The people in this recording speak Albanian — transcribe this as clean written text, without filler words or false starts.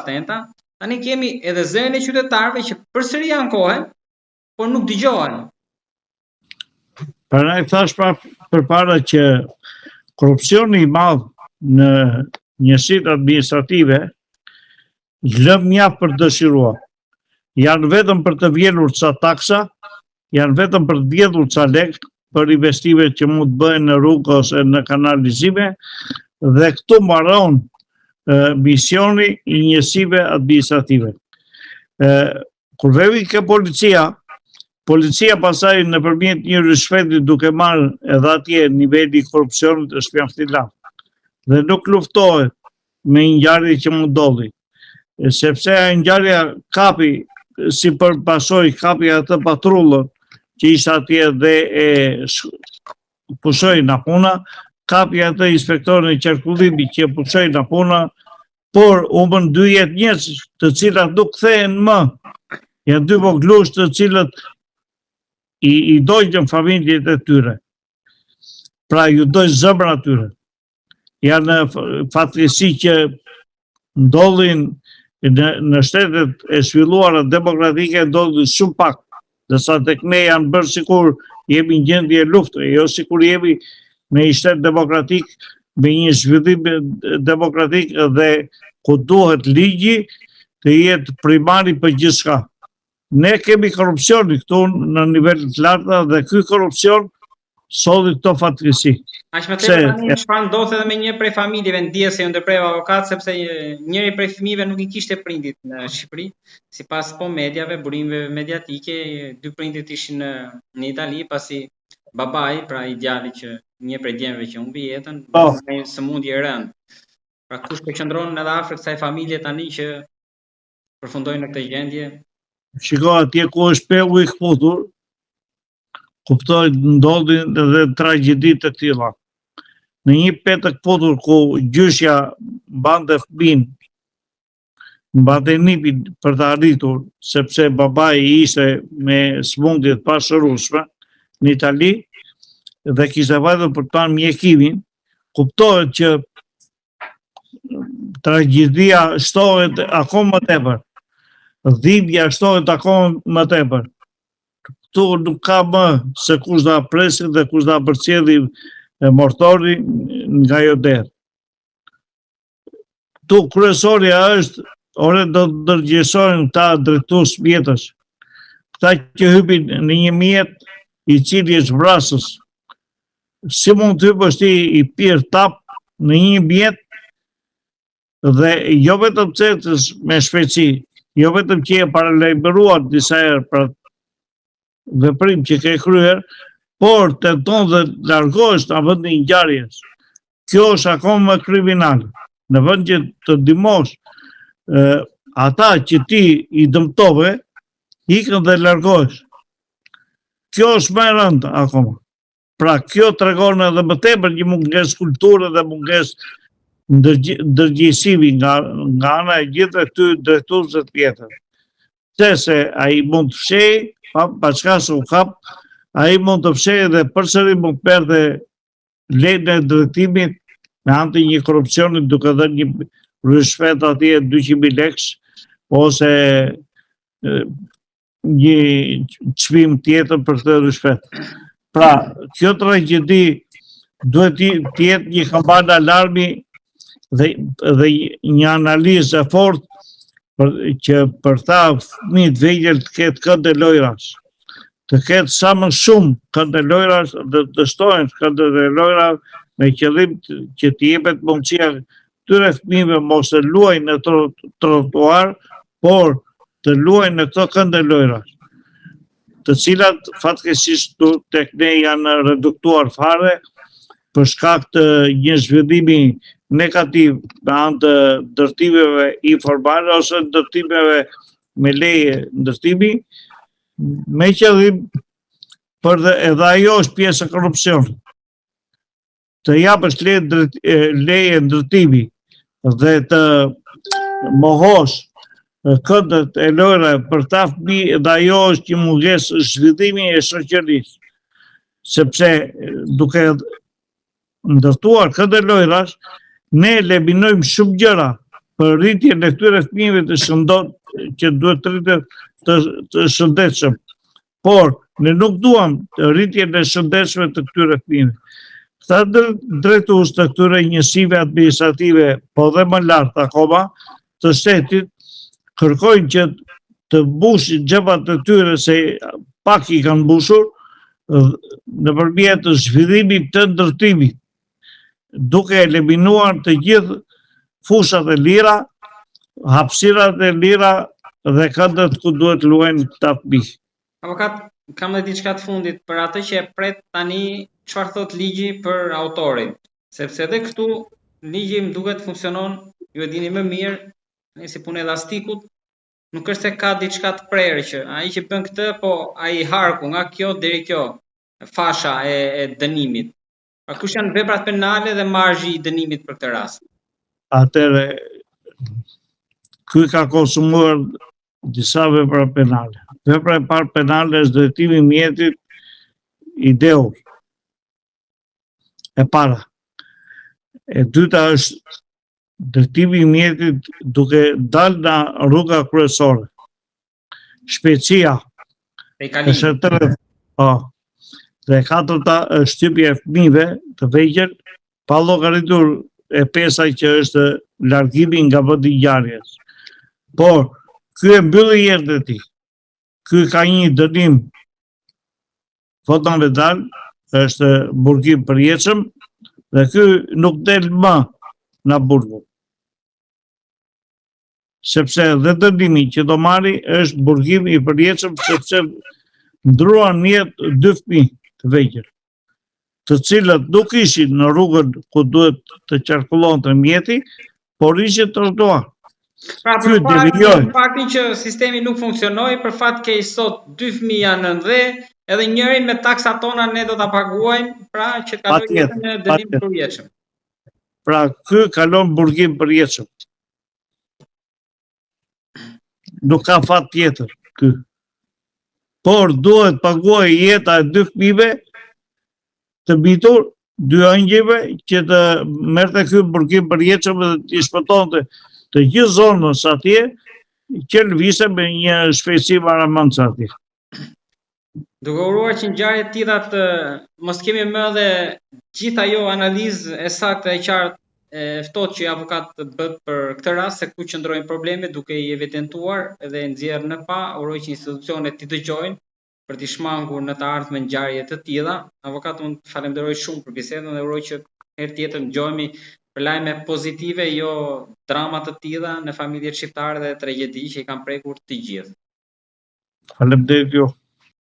atenta. Tani kemi edhe zërin e qytetarëve që përsëri ankohen, por nuk dëgjohen. Pra e thash përpara që korrupsioni i madh në njësitë administrative lëm mjaft për dëshiruar. Janë vetëm për të vjedhur ca taksa, janë vetëm për të vjedhur ca lek për investime që mund të bëhen në rrugë ose në kanalizime, dhe këtu mbaron misioni i njësive administrative. Kur vevi ke policia pasaj nëpërmjet një rishfeti duke marrë edhe atje niveli i korrupsionit është mjaft i lartë. Dhe nuk luftohet me ngjarje që mund ndodhi. Sepse ngjarja kapi, si për pasojë kapi atë patrullën që ishte atje dhe e pushoi nga puna, kapi atë inspektorin e qarkullimit që pushoi nga puna, por humbën 2 njerëz të cilat nuk kthehen më. Janë 2 voglush të cilët i dojnë familjet e tyre. Pra ju dojnë zemra atyre. Janë fatkeqësi që ndodhin në shtetet e zhvilluara demokratike, ndodhin shumë pak. Dërsa tek ne janë bërë sikur jemi në gjendje lufte, jo sikur jemi në një shtet demokratik, me një zhvillim demokratik dhe ku duhet ligji të jetë primari për gjithçka. Ne kemi korrupsionin këtu në nivel të larta dhe ky korrupsion solli këto fatkeqësi. Aq më tepër tani çfarë ndodh edhe me një prej familjeve ndjes se u ndërpreva avokat sepse njëri prej fëmijëve nuk i kishte prindit në Shqipëri, sipas medjave, burimeve mediatike, 2 prindit ishin në Itali, pasi babai, pra i djalit që një prej djemve që humbi jetën, me sëmundje rënd. Pra kush po qëndron edhe afër kësaj familje tani që përfundojnë në këtë gjendje? Shiko, atje ku është pellu i kputur, kuptoj ndodhin edhe tragjedi të tilla. Në një petë të kputur ku gjyshja mbante fëmin, mbante nipin për të arritur, sepse babai ishte me sëmundje të pashërueshme në Itali dhe kishte vajtur për të marrë mjekimin, kuptohet që tragjedia shtohet akoma më tepër. Dhimbja shtohet akoma më tepër. Këtu nuk ka më se kush da presin dhe kush da përcjelli mortori nga jo derë. Tu kryesorja është, do të ndërgjegjësohen këta drejtues mjetësh. Këta që hypin në një mjet i cili është vrasës. Si mund të hypësh ti i pirë tap në një mjet dhe jo vetëm cetës me shpejtësi, jo vetëm që e paralajmëruar disa herë për veprim që ke kryer, por tenton dhe largohesh nga vendi i ngjarjes. Kjo është akoma më kriminal. Në vend që të ndihmosh ata që ti i dëmtove, ikën dhe largohesh. Kjo është më e rëndë akoma. Pra kjo tregon edhe më tepër një mungesë kulture dhe mungesë ndërgjegjësimi nga ana e gjithë këtyre drejtuesve të tjetër. Se ai mund të fshehë, pa çka s'u kap, ai mund të fshehë dhe përsëri mund të perdë lejnë e drejtimit me anë të një korrupsioni duke dhënë një rishfet atje 200.000 lekë ose një çmim tjetër për këtë rishfet. Pra, kjo tragjedi duhet të jetë një kampanë alarmi dhe një analizë e fortë që për ta fëmijët vegjël të ketë kënd e lojrash. Të ketë sa më shumë kënd e lojrash dhe të shtohen kënd e lojrash me qëllim që të jepet mundësia këtyre fëmijëve mos të luajnë në trotuar, por të luajnë në këto kënd e lojrash, të cilat fatkeqësisht tek ne janë reduktuar fare për shkak të një zhvillimi negativ me anë të ndërtimeve informale ose ndërtimeve me leje ndërtimi, me qëllim për edhe ajo është pjesë e korrupsionit. Të japësh leje ndërtimi dhe të mohosh këndet e lojra për ta fëmijë, dhe ajo është një mungesë zhvillimi e shoqërisë. Sepse duke ndërtuar këndet e lojrash, ne eliminojmë shumë gjëra për rritjen e këtyre fëmijëve që duhet të rriten të shëndetshëm. Por ne nuk duam rritjen e shëndetshme të këtyre fëmijëve. Këta drejtues të këtyre njësive administrative, po dhe më lartë akoma, të shtetit, kërkojnë që të mbushin xhepat e tyre se pak i kanë mbushur nëpërmjet zhvillimit të ndërtimit, duke eliminuar të gjithë fushat e lira, hapësirat e lira dhe këndët ku duhet luajnë këta fëmijë. Avokat, kam dhe diçka të fundit për atë që e pret tani çfarë thot ligji për autorin, sepse edhe këtu ligji më duket funksionon, ju e dini më mirë, si punë elastikut, nuk është se ka diçka të prerë që ai që bën këtë, po ai harku nga kjo deri kjo fasha e dënimit. Pra kush janë veprat penale dhe marzhi i dënimit për këtë rast? Atëre, ky ka konsumuar disa vepra penale. Vepra e parë penale është drejtimi i mjetit i dheur. E para. E dyta është drejtimi i mjetit duke dalë nga rruga kryesore. Shpejtësia. Është e tretë. Dhe e katërta është shtypja e fëmijëve të vegjël, pa llogaritur e pesaj që është largimi nga vendi i ngjarjes. Por ky e mbylli jetën e tij. Ky ka një dënim fundamental, është burgim përjetshëm dhe ky nuk del më nga burgu. Sepse dhe dënimi që do marri është burgim i përjetshëm, sepse ndruan jetë dy fëmijë të vegjël, të cilët nuk ishin në rrugën ku duhet të qarkullonte mjeti, por ishin trotuar. Pra për faktin që sistemi nuk funksionoi, për fat keq sot dy fëmijë janë në dhe, edhe njërin me taksat tona ne do ta paguajmë, pra që kalojë jetën në dënim përjetshëm. Pra ky kalon burgim përjetshëm. Nuk ka fat tjetër ky. Por duhet paguaj jeta e dy fëmijëve të mbitur, dy angjëve që të merrte ky burgim përjetshëm dhe të shpëtonte të gjithë zonës atje, që lëvizte me një shpejtësi maramëndse atje. Duke uruar që ngjarje të tilla të mos kemi më dhe gjithë ajo analizë e saktë e qartë e ftohtë që avokat bët për këtë rast se ku qëndrojnë problemet, duke i evidentuar dhe nxjerrë në pa, uroj që institucionet t'i dëgjojnë për t'i shmangur në të ardhmen ngjarje të tilla. Avokat, unë falenderoj shumë për bisedën dhe uroj që herë tjetër dëgjojmë për lajme pozitive, jo drama të tilla në familjet shqiptare dhe tragjedi që i kanë prekur të gjithë. Faleminderit ju.